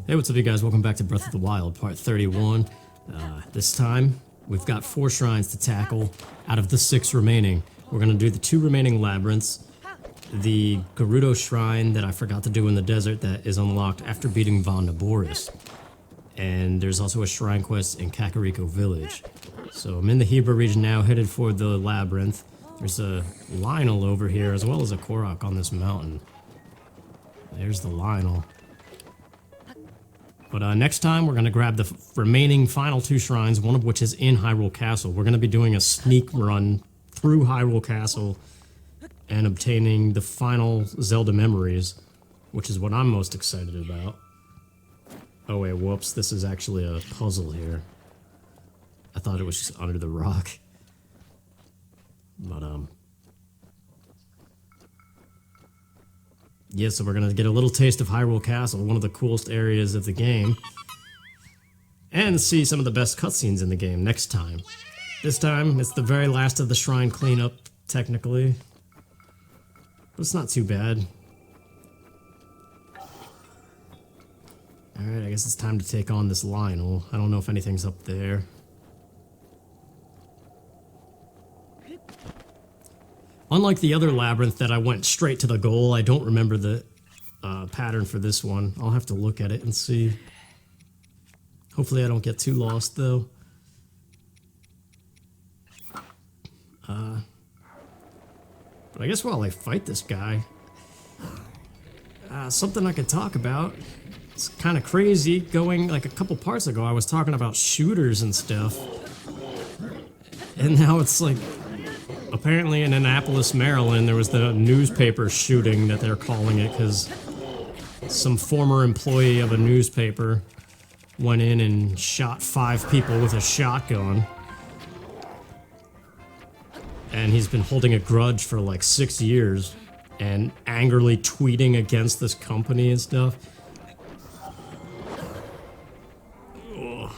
Hey, what's up you guys? Welcome back to Breath of the Wild, part 31. This time, we've got 4 shrines to tackle out of the 6 remaining. We're going to do the 2 remaining labyrinths, the Gerudo shrine that I forgot to do in the desert that is unlocked after beating Von Naboris. And there's also a shrine quest in Kakariko Village. So I'm in the Hebra region now, headed for the labyrinth. There's a Lionel over here, as well as a Korok on this mountain. There's the Lionel. But next time, we're going to grab the remaining final 2 shrines, one of which is in Hyrule Castle. We're going to be doing a sneak run through Hyrule Castle and obtaining the final Zelda memories, which is what I'm most excited about. Oh wait, whoops, this is actually a puzzle here. I thought it was just under the rock. But, yeah, so we're gonna get a little taste of Hyrule Castle, one of the coolest areas of the game, and see some of the best cutscenes in the game next time. This time, it's the very last of the shrine cleanup, technically, but it's not too bad. Alright, I guess it's time to take on this Lionel. I don't know if anything's up there. Unlike the other labyrinth that I went straight to the goal, I don't remember the pattern for this one. I'll have to look at it and see. Hopefully I don't get too lost, though. But I guess while I fight this guy, something I could talk about. It's kind of crazy. Going like a couple parts ago, I was talking about shooters and stuff. And now it's like, apparently in Annapolis, Maryland, there was the newspaper shooting that they're calling it because some former employee of a newspaper went in and shot 5 people with a shotgun. And he's been holding a grudge for like 6 years and angrily tweeting against this company and stuff. Ugh.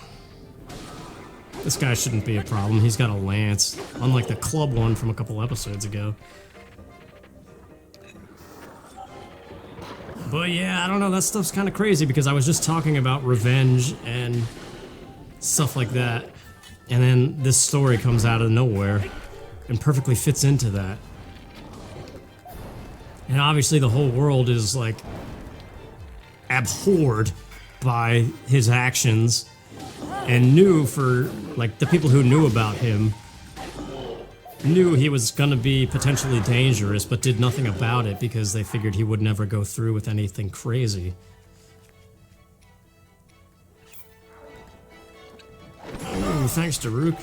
This guy shouldn't be a problem. He's got a lance, unlike the club one from a couple episodes ago. But yeah, I don't know, that stuff's kind of crazy because I was just talking about revenge and stuff like that. And then this story comes out of nowhere and perfectly fits into that. And obviously the whole world is like abhorred by his actions and knew for, like, the people who knew about him knew he was gonna be potentially dangerous but did nothing about it because they figured he would never go through with anything crazy. Oh, thanks, Daruk.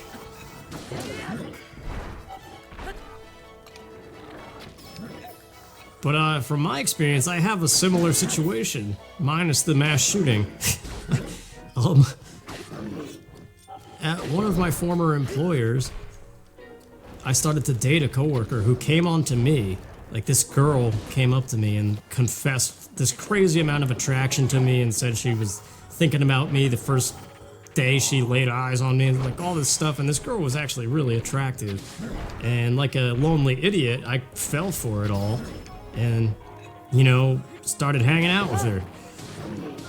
But from my experience, I have a similar situation, minus the mass shooting. At one of my former employers, I started to date a coworker who came on to me. Like, this girl came up to me and confessed this crazy amount of attraction to me and said she was thinking about me the first day she laid eyes on me and like all this stuff. And this girl was actually really attractive. And like a lonely idiot, I fell for it all. And, you know, started hanging out with her.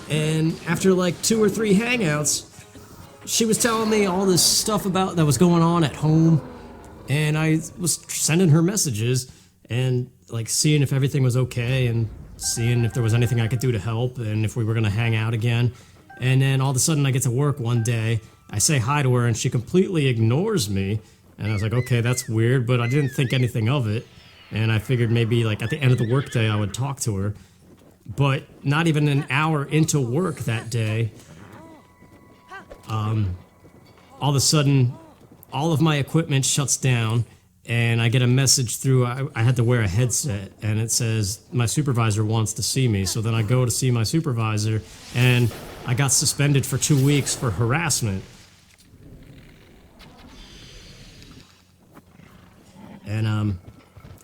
And after like 2 or 3 hangouts, she was telling me all this stuff about that was going on at home. And I was sending her messages and like seeing if everything was okay and seeing if there was anything I could do to help and if we were gonna hang out again. And then all of a sudden I get to work one day, I say hi to her and she completely ignores me. And I was like, okay, that's weird, but I didn't think anything of it. And I figured maybe like at the end of the workday I would talk to her. But not even an hour into work that day, all of a sudden, all of my equipment shuts down, and I get a message through, I had to wear a headset, and it says, my supervisor wants to see me. So then I go to see my supervisor, and I got suspended for 2 weeks for harassment. And,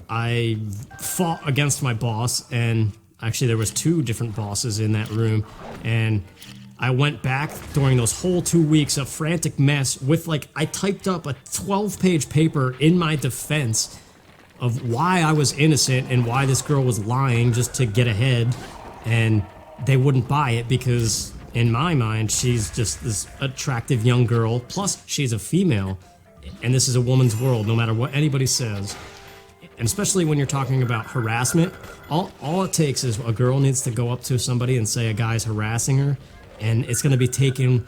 I fought against my boss, and actually there was 2 different bosses in that room, and I went back during those whole 2 weeks of frantic mess with, like, I typed up a 12-page paper in my defense of why I was innocent and why this girl was lying just to get ahead, and they wouldn't buy it because in my mind, she's just this attractive young girl. Plus, she's a female, and this is a woman's world, no matter what anybody says. And especially when you're talking about harassment, all it takes is a girl needs to go up to somebody and say a guy's harassing her, and it's going to be taken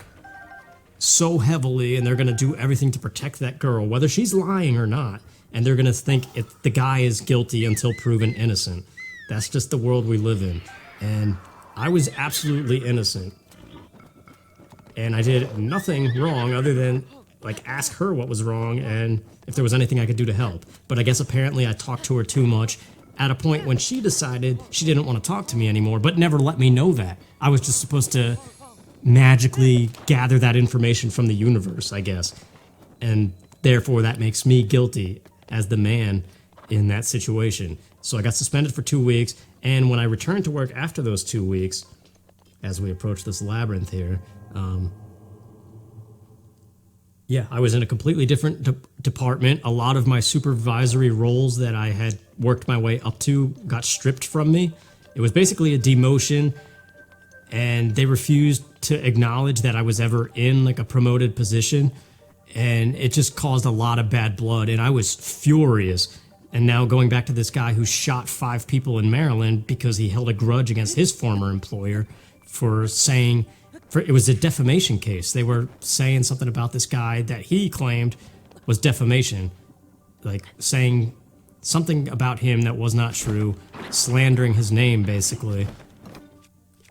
so heavily, and they're going to do everything to protect that girl, whether she's lying or not. And they're going to think the guy is guilty until proven innocent. That's just the world we live in. And I was absolutely innocent. And I did nothing wrong other than like ask her what was wrong and if there was anything I could do to help. But I guess apparently I talked to her too much at a point when she decided she didn't want to talk to me anymore, but never let me know that. I was just supposed to magically gather that information from the universe, I guess. And therefore that makes me guilty as the man in that situation. So I got suspended for 2 weeks, and when I returned to work after those 2 weeks, as we approach this labyrinth here, I was in a completely different department. A lot of my supervisory roles that I had worked my way up to got stripped from me. It was basically a demotion, and they refused to acknowledge that I was ever in like a promoted position, and it just caused a lot of bad blood, and I was furious. And now going back to this guy who shot 5 people in Maryland because he held a grudge against his former employer for saying, it was a defamation case. They were saying something about this guy that he claimed was defamation, like saying something about him that was not true, slandering his name basically,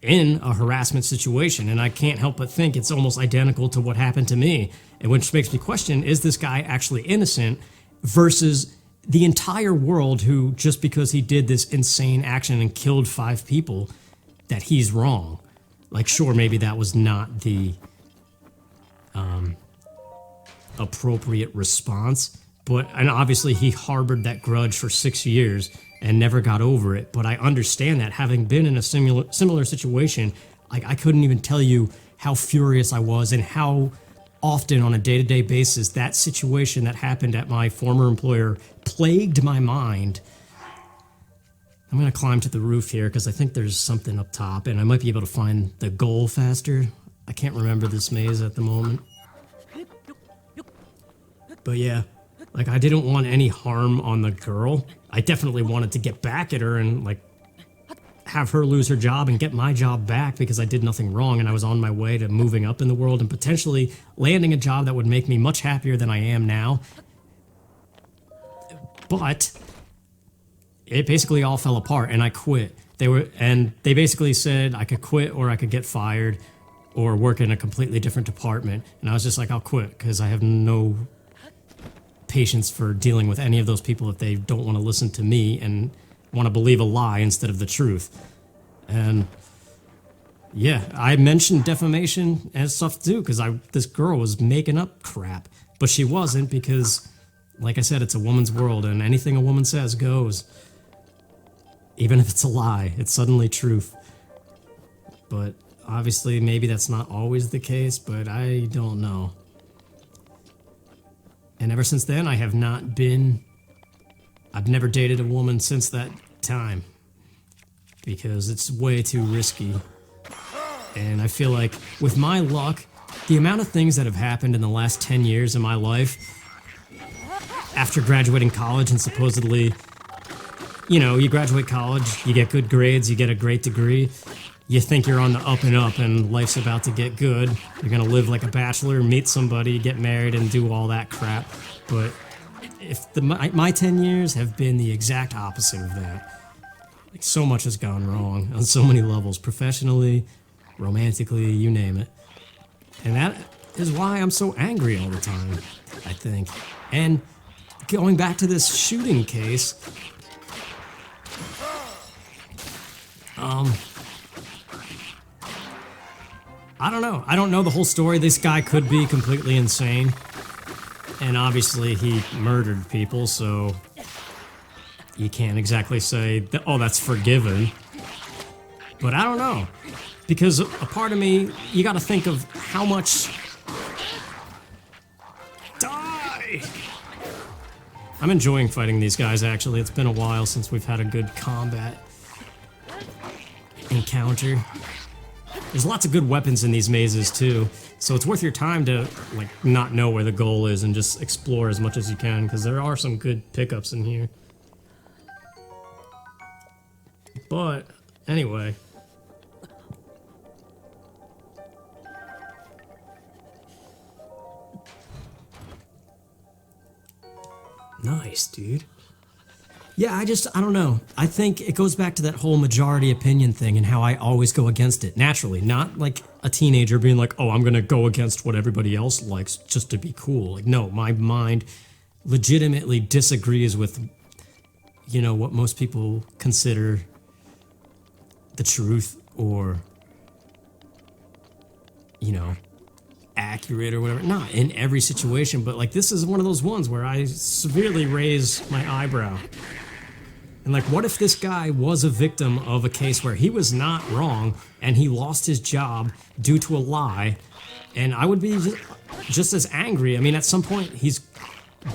in a harassment situation. And I can't help but think it's almost identical to what happened to me, and which makes me question, is this guy actually innocent versus the entire world who, just because he did this insane action and killed 5 people, that he's wrong? Like, sure, maybe that was not the appropriate response, and obviously he harbored that grudge for 6 years and never got over it. But I understand that, having been in a similar situation, like, I couldn't even tell you how furious I was and how often on a day-to-day basis that situation that happened at my former employer plagued my mind. I'm going to climb to the roof here because I think there's something up top, and I might be able to find the goal faster. I can't remember this maze at the moment. But yeah, like, I didn't want any harm on the girl. I definitely wanted to get back at her and, like, have her lose her job and get my job back because I did nothing wrong, and I was on my way to moving up in the world and potentially landing a job that would make me much happier than I am now. But it basically all fell apart, and I quit. They basically said I could quit or I could get fired or work in a completely different department. And I was just like, I'll quit because I have no patience for dealing with any of those people if they don't want to listen to me and want to believe a lie instead of the truth. And yeah, I mentioned defamation and stuff too because this girl was making up crap, but she wasn't, because like I said, it's a woman's world, and anything a woman says goes. Even if it's a lie, it's suddenly truth. But obviously maybe that's not always the case, but I don't know. And ever since then, I've never dated a woman since that time, because it's way too risky. And I feel like with my luck, the amount of things that have happened in the last 10 years of my life, after graduating college and supposedly, you graduate college, you get good grades, you get a great degree, you think you're on the up and up and life's about to get good, you're gonna live like a bachelor, meet somebody, get married, and do all that crap. But my 10 years have been the exact opposite of that. Like, so much has gone wrong on so many levels, professionally, romantically, you name it. And that is why I'm so angry all the time, I think. And going back to this shooting case, I don't know. I don't know the whole story. This guy could be completely insane. And obviously he murdered people, so you can't exactly say, that's forgiven. But I don't know. Because a part of me, you gotta think of how much... Die! I'm enjoying fighting these guys, actually. It's been a while since we've had a good combat encounter. There's lots of good weapons in these mazes too, so it's worth your time to like not know where the goal is and just explore as much as you can, because there are some good pickups in here. But anyway, nice, dude. Yeah, I don't know. I think it goes back to that whole majority opinion thing and how I always go against it naturally. Not like a teenager being like, oh, I'm going to go against what everybody else likes just to be cool. Like, no, my mind legitimately disagrees with, you know, what most people consider the truth or, you know, accurate or whatever. Not in every situation, but like this is one of those ones where I severely raise my eyebrow. And like, what if this guy was a victim of a case where he was not wrong and he lost his job due to a lie? And I would be just as angry. I mean, at some point, he's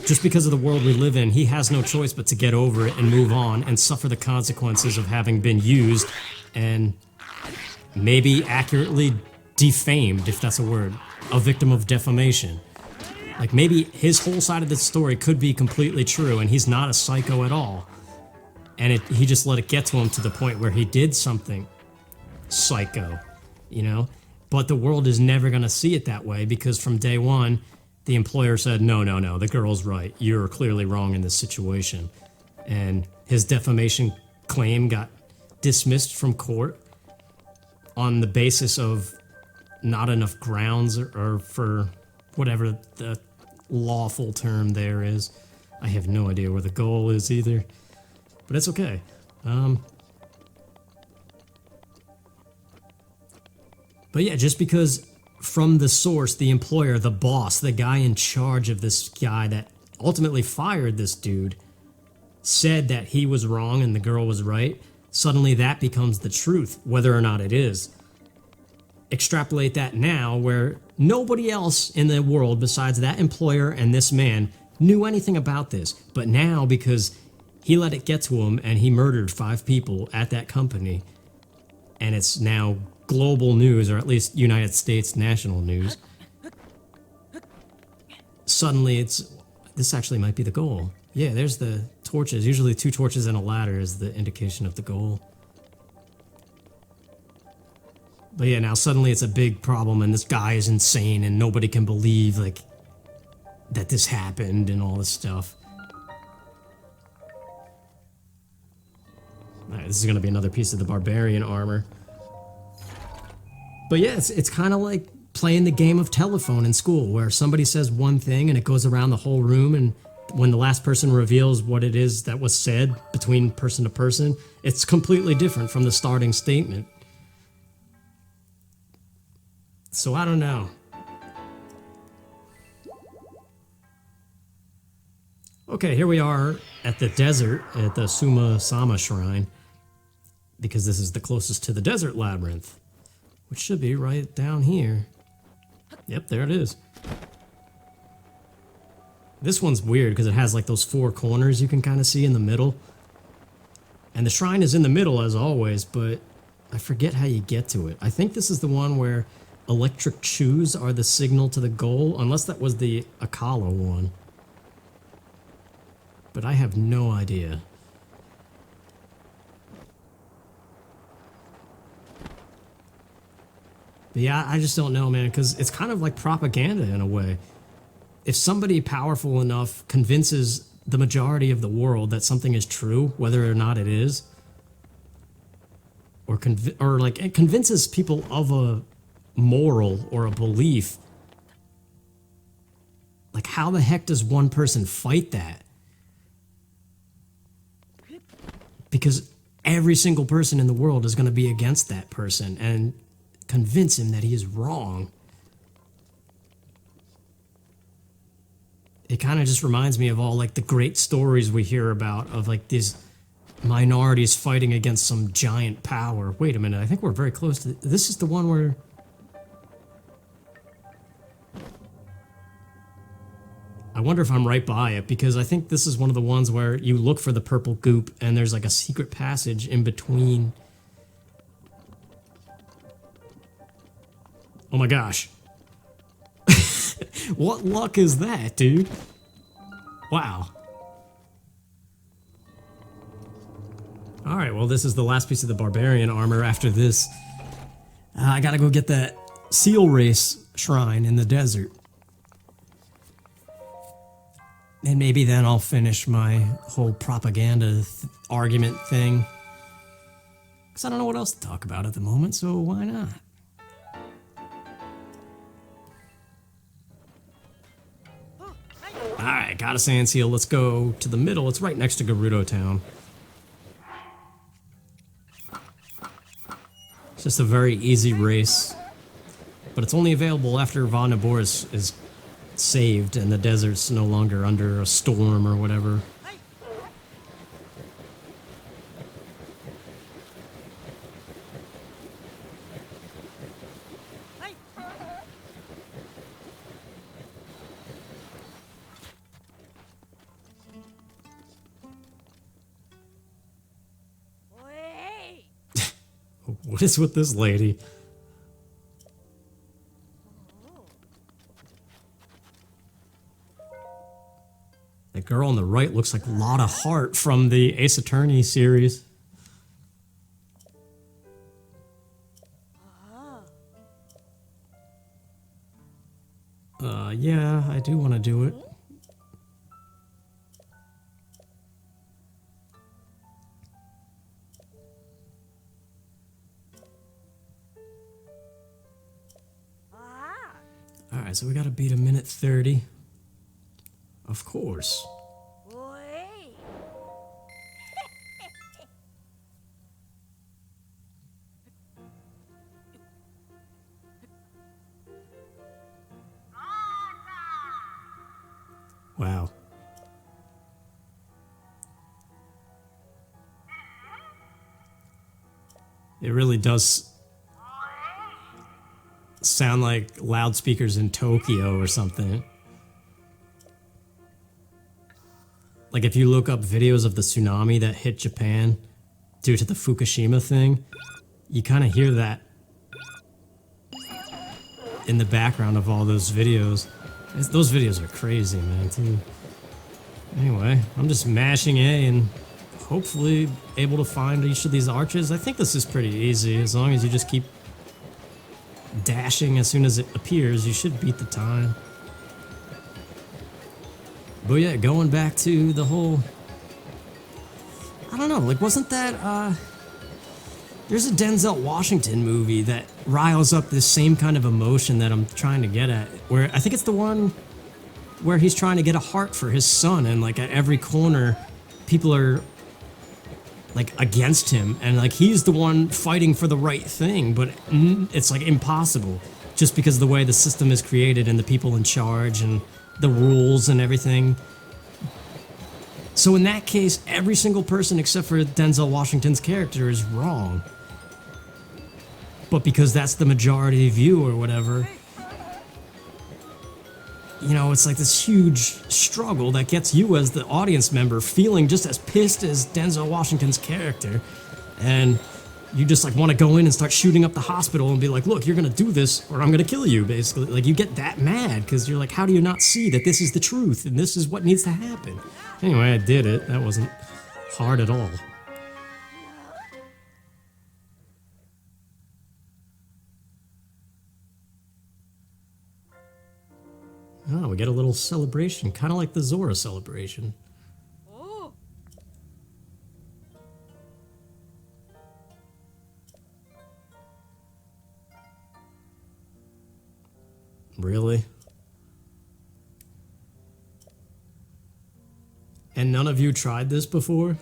just because of the world we live in, he has no choice but to get over it and move on and suffer the consequences of having been used and maybe accurately defamed, if that's a word, a victim of defamation. Like maybe his whole side of the story could be completely true and he's not a psycho at all. And he just let it get to him to the point where he did something psycho, you know? But the world is never going to see it that way because from day one, the employer said, no, the girl's right. You're clearly wrong in this situation. And his defamation claim got dismissed from court on the basis of not enough grounds or for whatever the lawful term there is. I have no idea where the goal is either. But it's okay. But yeah, just because from the source, the employer, the boss, the guy in charge of this guy that ultimately fired this dude, said that he was wrong and the girl was right, suddenly that becomes the truth, whether or not it is. Extrapolate that now where nobody else in the world besides that employer and this man knew anything about this. But now, because he let it get to him and he murdered 5 people at that company, and it's now global news, or at least United States national news, suddenly this actually might be the goal. Yeah, there's the torches. Usually 2 torches and a ladder is the indication of the goal. But yeah, now suddenly it's a big problem and this guy is insane and nobody can believe like that this happened and all this stuff. Alright, this is gonna be another piece of the barbarian armor. But yeah, it's kind of like playing the game of telephone in school where somebody says one thing and it goes around the whole room, and when the last person reveals what it is that was said between person to person, it's completely different from the starting statement. So I don't know. Okay, here we are at the desert at the Suma Sama Shrine, because this is the closest to the desert labyrinth, which should be right down here. Yep, there it is. This one's weird because it has like those 4 corners you can kind of see in the middle. And the shrine is in the middle as always, but I forget how you get to it. I think this is the one where electric shoes are the signal to the goal, unless that was the Akala one. But I have no idea. But yeah, I just don't know, man, because it's kind of like propaganda in a way. If somebody powerful enough convinces the majority of the world that something is true, whether or not it is, or like it convinces people of a moral or a belief, like how the heck does one person fight that? Because every single person in the world is going to be against that person and convince him that he is wrong. It kind of just reminds me of all like the great stories we hear about of like these minorities fighting against some giant power. Wait a minute, I think we're very close to this is the one where I wonder if I'm right by it, because I think this is one of the ones where you look for the purple goop and there's like a secret passage in between. Oh my gosh. What luck is that, dude? Wow. Alright, well this is the last piece of the barbarian armor. After this, I gotta go get that seal race shrine in the desert. And maybe then I'll finish my whole propaganda argument thing. Because I don't know what else to talk about at the moment, so why not? Alright, got a sand seal. Let's go to the middle. It's right next to Gerudo town. It's just a very easy race. But it's only available after Von Naboris is saved and the desert's no longer under a storm or whatever. What is with this lady? The girl on the right looks like Lotta Hart from the Ace Attorney series. Yeah, I do want to do it. Alright, so we gotta beat a minute 30. Of course. Wow. It really does sound like loudspeakers in Tokyo or something. Like if you look up videos of the tsunami that hit Japan due to the Fukushima thing, you kind of hear that in the background of all those videos. Those videos are crazy, man, too. Anyway, I'm just mashing A and hopefully able to find each of these arches. I think this is pretty easy. As long as you just keep dashing as soon as it appears, you should beat the time. But yeah, going back to the whole... I don't know, like wasn't that, there's a Denzel Washington movie that riles up this same kind of emotion that I'm trying to get at, where I think it's the one where he's trying to get a heart for his son, and like at every corner, people are like against him, and like he's the one fighting for the right thing, but it's like impossible just because of the way the system is created and the people in charge and the rules and everything. So in that case, every single person except for Denzel Washington's character is wrong. But because that's the majority view or whatever, you know, it's like this huge struggle that gets you as the audience member feeling just as pissed as Denzel Washington's character. And you just like want to go in and start shooting up the hospital and be like, look, you're going to do this or I'm going to kill you, basically. Like you get that mad because you're like, how do you not see that this is the truth and this is what needs to happen? Anyway, I did it. That wasn't hard at all. Oh, we get a little celebration, kind of like the Zora celebration. Oh. Really? And none of you tried this before?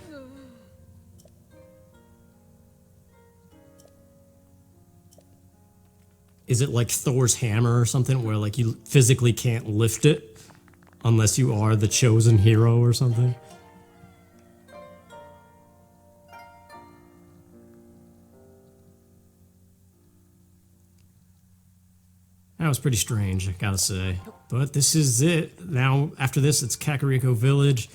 Is it like Thor's hammer or something where like you physically can't lift it unless you are the chosen hero or something? That was pretty strange, I gotta say. But this is it. Now, after this, it's Kakariko Village,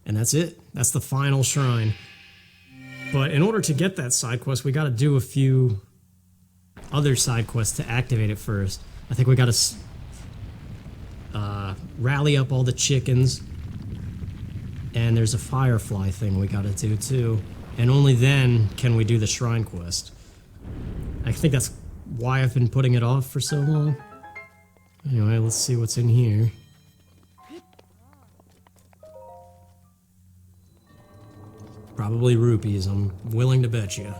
and that's it. That's the final shrine. But in order to get that side quest, we gotta do a few other side quest to activate it first. I think we gotta rally up all the chickens. And there's a firefly thing we gotta do too. And only then can we do the shrine quest. I think that's why I've been putting it off for so long. Anyway, let's see what's in here. Probably rupees, I'm willing to bet you.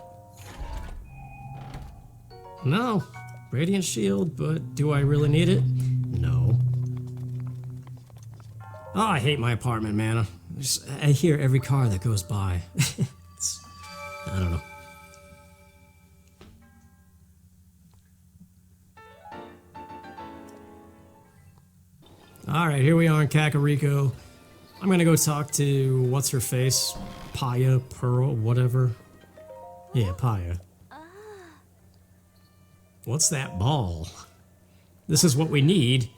No, Radiant Shield, but do I really need it? No. Oh, I hate my apartment, man. I hear every car that goes by. I don't know. Alright, here we are in Kakariko. I'm gonna go talk to, what's her face? Paya, Pearl, whatever. Yeah, Paya. What's that ball? This is what we need,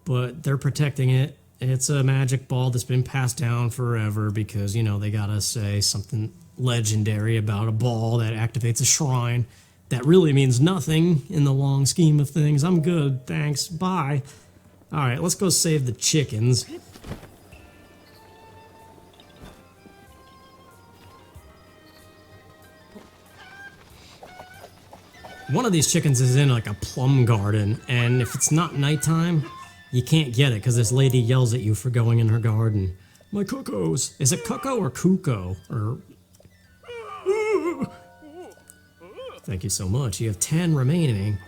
but they're protecting it. It's a magic ball that's been passed down forever because, you know, they gotta say something legendary about a ball that activates a shrine. That really means nothing in the long scheme of things. I'm good, thanks, bye. Alright, let's go save the chickens. One of these chickens is in like a plum garden, and if it's not nighttime, you can't get it because this lady yells at you for going in her garden. My cuckoos. Is it cuckoo or cuckoo? Or... Thank you so much. You have 10 remaining.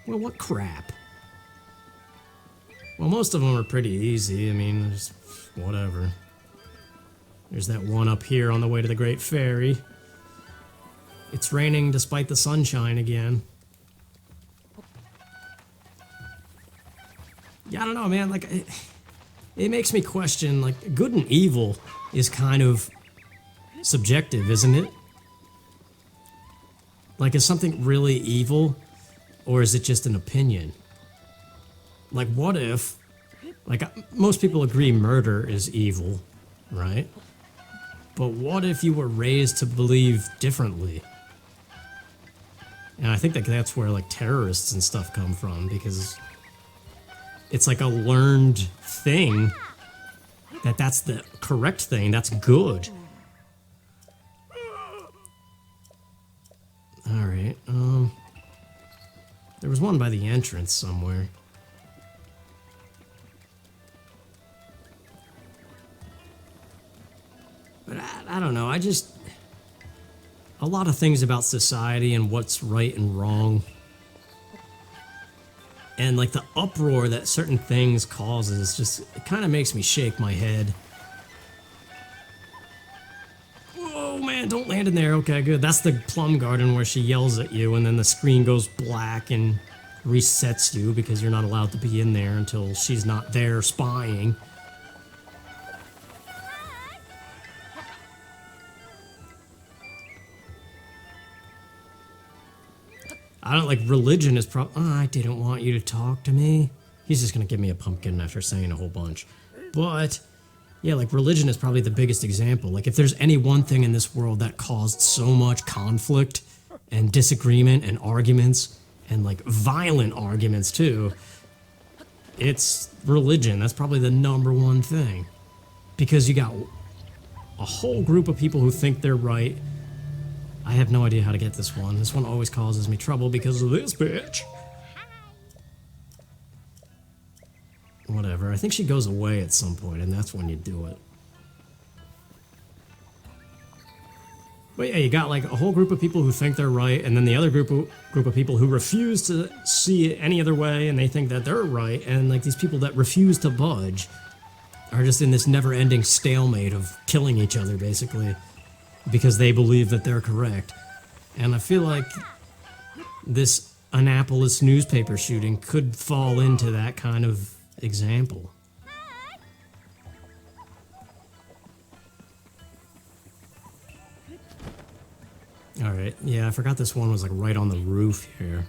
Well, what crap? Well, most of them are pretty easy. I mean, just whatever. There's that one up here on the way to the Great Ferry. It's raining despite the sunshine again. Yeah, I don't know, man. Like, it makes me question, like, good and evil is kind of subjective, isn't it? Like, is something really evil, or is it just an opinion? Like, what if, like, most people agree murder is evil, right? But what if you were raised to believe differently? And I think that that's where, like, terrorists and stuff come from, because it's like a learned thing that's the correct thing, that's good. Alright, there was one by the entrance somewhere. But I don't know, a lot of things about society and what's right and wrong. And like the uproar that certain things causes, just, it kind of makes me shake my head. Whoa, man, don't land in there. Okay, good. That's the plum garden where she yells at you and then the screen goes black and resets you because you're not allowed to be in there until she's not there spying. I don't like religion is oh, I didn't want you to talk to me. He's just gonna give me a pumpkin after saying a whole bunch. But yeah, like religion is probably the biggest example. Like if there's any one thing in this world that caused so much conflict and disagreement and arguments and like violent arguments too, it's religion. That's probably the #1 thing. Because you got a whole group of people who think they're right. I have no idea how to get this one. This one always causes me trouble because of this bitch. Whatever. I think she goes away at some point, and that's when you do it. But yeah, you got like a whole group of people who think they're right, and then the other group of people who refuse to see it any other way, and they think that they're right, and like these people that refuse to budge are just in this never-ending stalemate of killing each other, basically. Because they believe that they're correct. And I feel like this Annapolis newspaper shooting could fall into that kind of example. Alright, yeah, I forgot this one was like right on the roof here.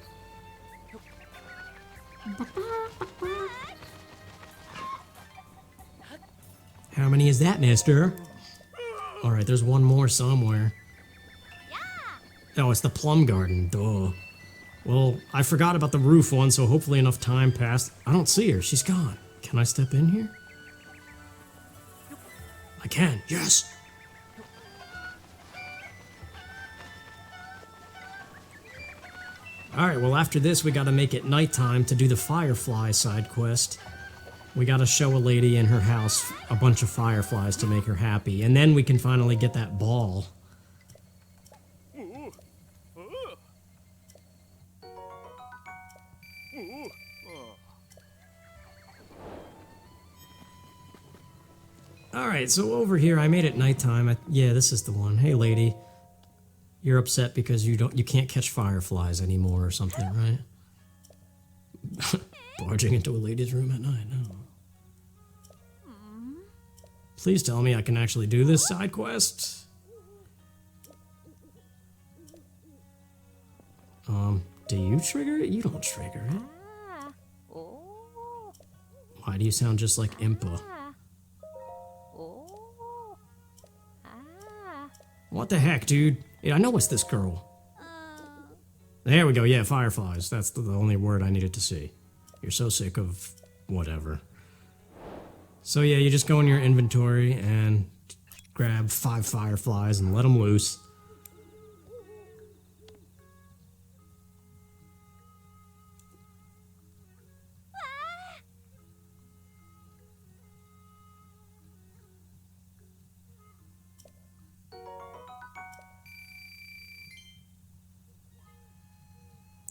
How many is that, mister? Alright, there's one more somewhere. Oh, it's the plum garden. Duh. Well, I forgot about the roof one, so hopefully enough time passed. I don't see her. She's gone. Can I step in here? I can. Yes. Alright, well after this we gotta make it nighttime to do the firefly side quest. We gotta show a lady in her house a bunch of fireflies to make her happy, and then we can finally get that ball. Alright, so over here I made it nighttime. Yeah, this is the one. Hey lady. You're upset because you can't catch fireflies anymore or something, right? Barging into a lady's room at night, no. Please tell me I can actually do this side quest. Do you trigger it? You don't trigger it. Why do you sound just like Impa? What the heck, dude? Yeah, I know it's this girl. There we go, yeah, fireflies. That's the only word I needed to see. You're so sick of whatever. So yeah, you just go in your inventory and grab 5 fireflies and let them loose.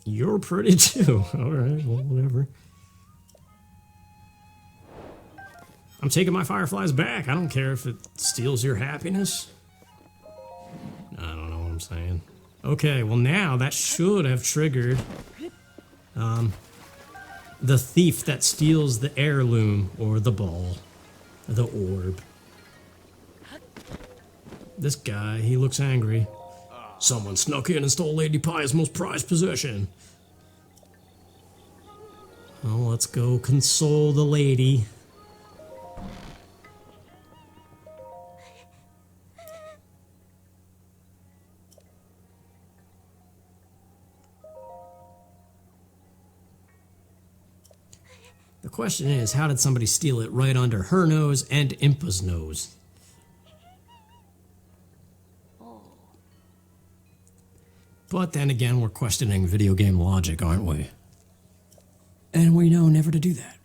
You're pretty too. Alright, well, whatever. I'm taking my fireflies back. I don't care if it steals your happiness. I don't know what I'm saying. Okay, well now that should have triggered the thief that steals the heirloom or the ball, the orb. This guy, he looks angry. Someone snuck in and stole Lady Pia's most prized possession. Well, let's go console the lady. The question is, how did somebody steal it right under her nose and Impa's nose? But then again, we're questioning video game logic, aren't we? And we know never to do that.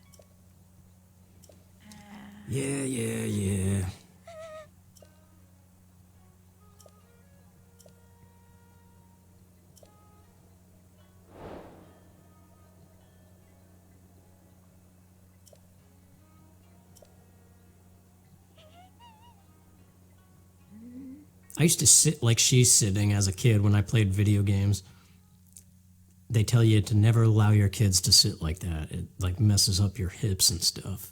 Yeah. I used to sit like she's sitting as a kid when I played video games. They tell you to never allow your kids to sit like that. It like messes up your hips and stuff.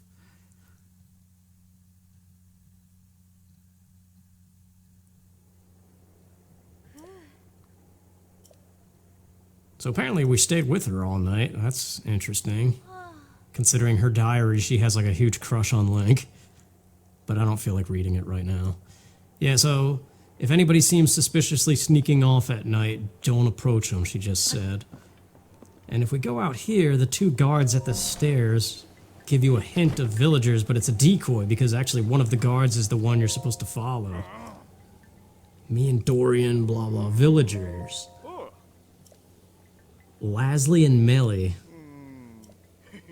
So apparently we stayed with her all night. That's interesting. Considering her diary, she has like a huge crush on Link. But I don't feel like reading it right now. Yeah, so if anybody seems suspiciously sneaking off at night, don't approach them, she just said. And if we go out here, the 2 guards at the stairs give you a hint of villagers, but it's a decoy because actually one of the guards is the one you're supposed to follow. Me and Dorian, blah blah, villagers. Lasley and Melly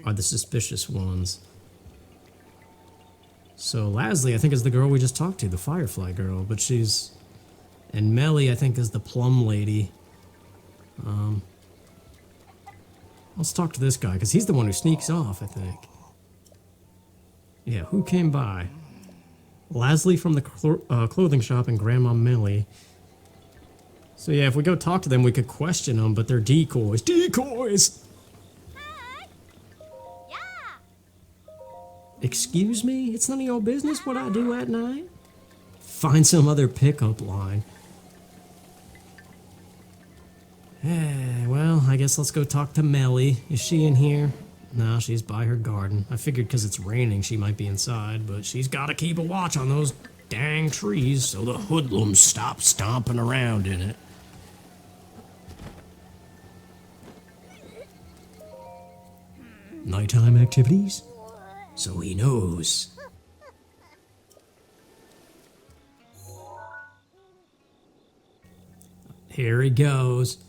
are the suspicious ones. So Lasley, I think, is the girl we just talked to, the Firefly girl, but she's... And Melly, I think, is the plum lady. Let's talk to this guy, because he's the one who sneaks off, I think. Yeah, who came by? Lasley from the clothing shop and Grandma Melly. So yeah, if we go talk to them, we could question them, but they're decoys. Decoys! Excuse me? It's none of your business what I do at night? Find some other pickup line. Well, I guess let's go talk to Melly. Is she in here? No, she's by her garden. I figured because it's raining she might be inside, but she's got to keep a watch on those dang trees so the hoodlums stop stomping around in it. Nighttime activities? So he knows. Here he goes.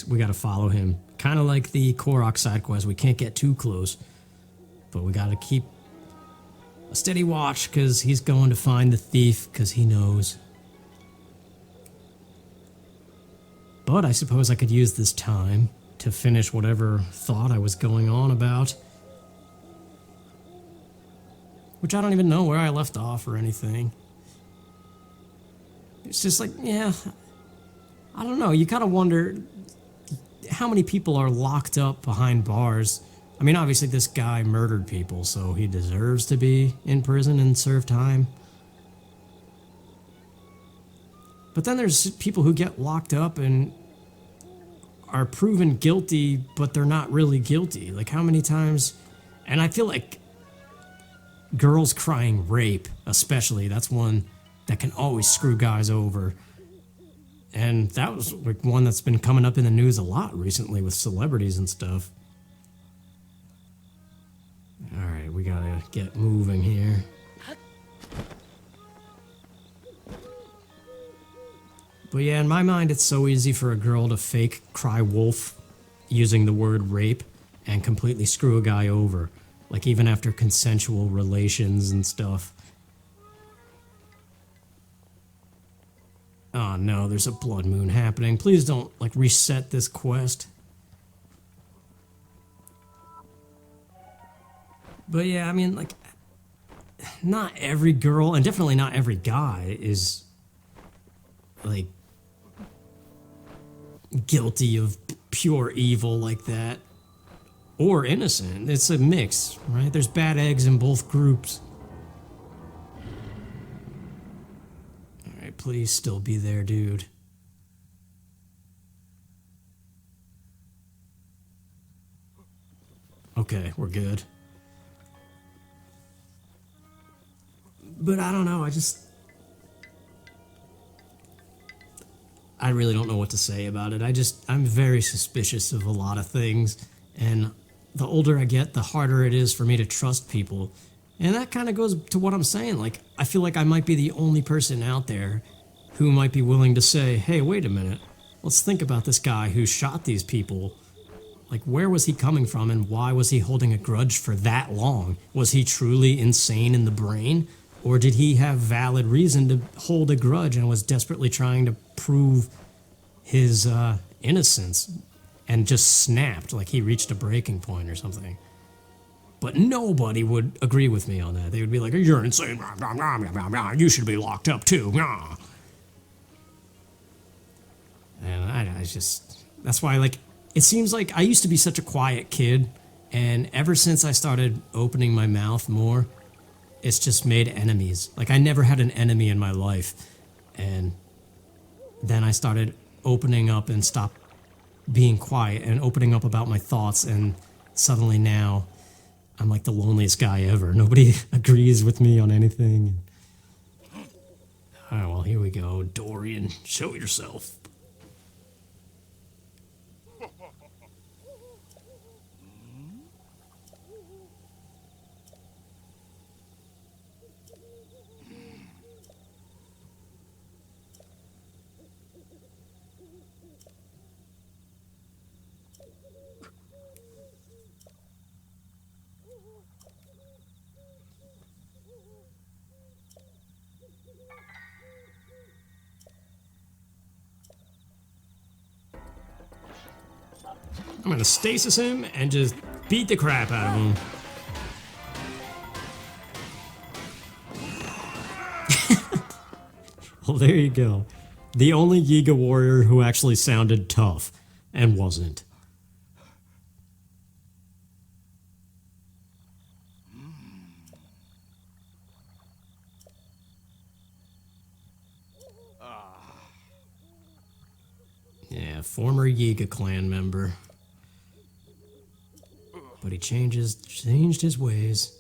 We gotta follow him. Kind of like the Korok side quest, we can't get too close. But we gotta keep a steady watch, because he's going to find the thief, because he knows. But I suppose I could use this time to finish whatever thought I was going on about. Which I don't even know where I left off or anything. It's just like, yeah, I don't know. You kind of wonder how many people are locked up behind bars. I mean, obviously this guy murdered people, so he deserves to be in prison and serve time. But then there's people who get locked up and are proven guilty, but they're not really guilty. Like, how many times? And I feel like girls crying rape, especially, that's one that can always screw guys over. And that was like one that's been coming up in the news a lot recently with celebrities and stuff. Alright, we gotta get moving here. But yeah, in my mind, it's so easy for a girl to fake cry wolf using the word rape and completely screw a guy over. Like, even after consensual relations and stuff. Oh no, there's a blood moon happening. Please don't, like, reset this quest. But yeah, I mean, like, not every girl, and definitely not every guy, is, like, guilty of pure evil like that. Or innocent. It's a mix, right? There's bad eggs in both groups. Alright, please still be there, dude. Okay, we're good. But I don't know, I really don't know what to say about it. I'm very suspicious of a lot of things, and the older I get, the harder it is for me to trust people. And that kind of goes to what I'm saying. Like, I feel like I might be the only person out there who might be willing to say, hey, wait a minute, let's think about this guy who shot these people. Like, where was he coming from, and why was he holding a grudge for that long? Was he truly insane in the brain? Or did he have valid reason to hold a grudge and was desperately trying to prove his innocence and just snapped, like he reached a breaking point or something? But nobody would agree with me on that. They would be like, you're insane, you should be locked up too. And I just, that's why, like, it seems like I used to be such a quiet kid, and ever since I started opening my mouth more, it's just made enemies. Like, I never had an enemy in my life, and then I started opening up and stopped being quiet and opening up about my thoughts, and suddenly now I'm like the loneliest guy ever. Nobody agrees with me on anything. Alright, well, here we go. Dorian, show yourself. I'm gonna stasis him and just beat the crap out of him. Well, there you go. The only Yiga warrior who actually sounded tough and wasn't. Yeah, former Yiga clan member. But he changed his ways.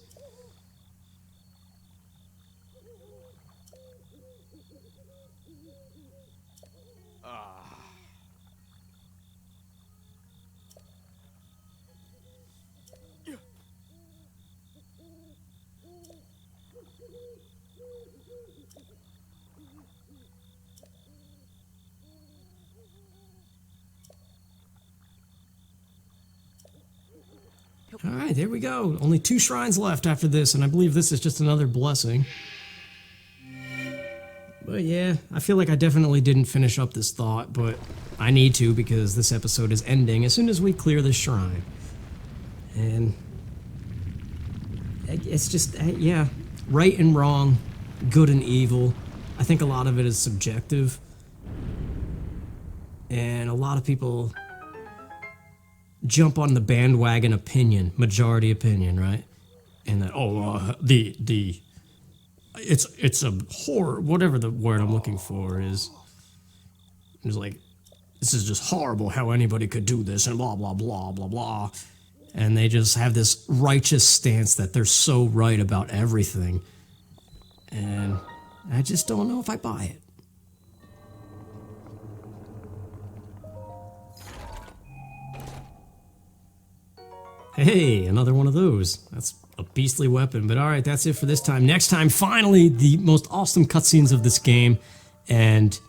Alright, there we go. Only 2 shrines left after this, and I believe this is just another blessing. But yeah, I feel like I definitely didn't finish up this thought, but I need to because this episode is ending as soon as we clear this shrine. And it's just, yeah, right and wrong, good and evil. I think a lot of it is subjective. And a lot of people jump on the bandwagon opinion, majority opinion, right? And that, it's a horror, whatever the word I'm looking for is. It's like, this is just horrible how anybody could do this and blah, blah, blah, blah, blah. And they just have this righteous stance that they're so right about everything. And I just don't know if I buy it. Hey, another one of those. That's a beastly weapon, but alright, that's it for this time. Next time, finally, the most awesome cutscenes of this game, and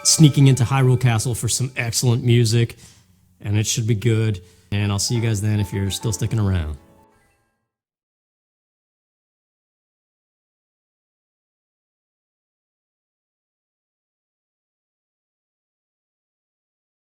sneaking into Hyrule Castle for some excellent music, and it should be good. And I'll see you guys then if you're still sticking around.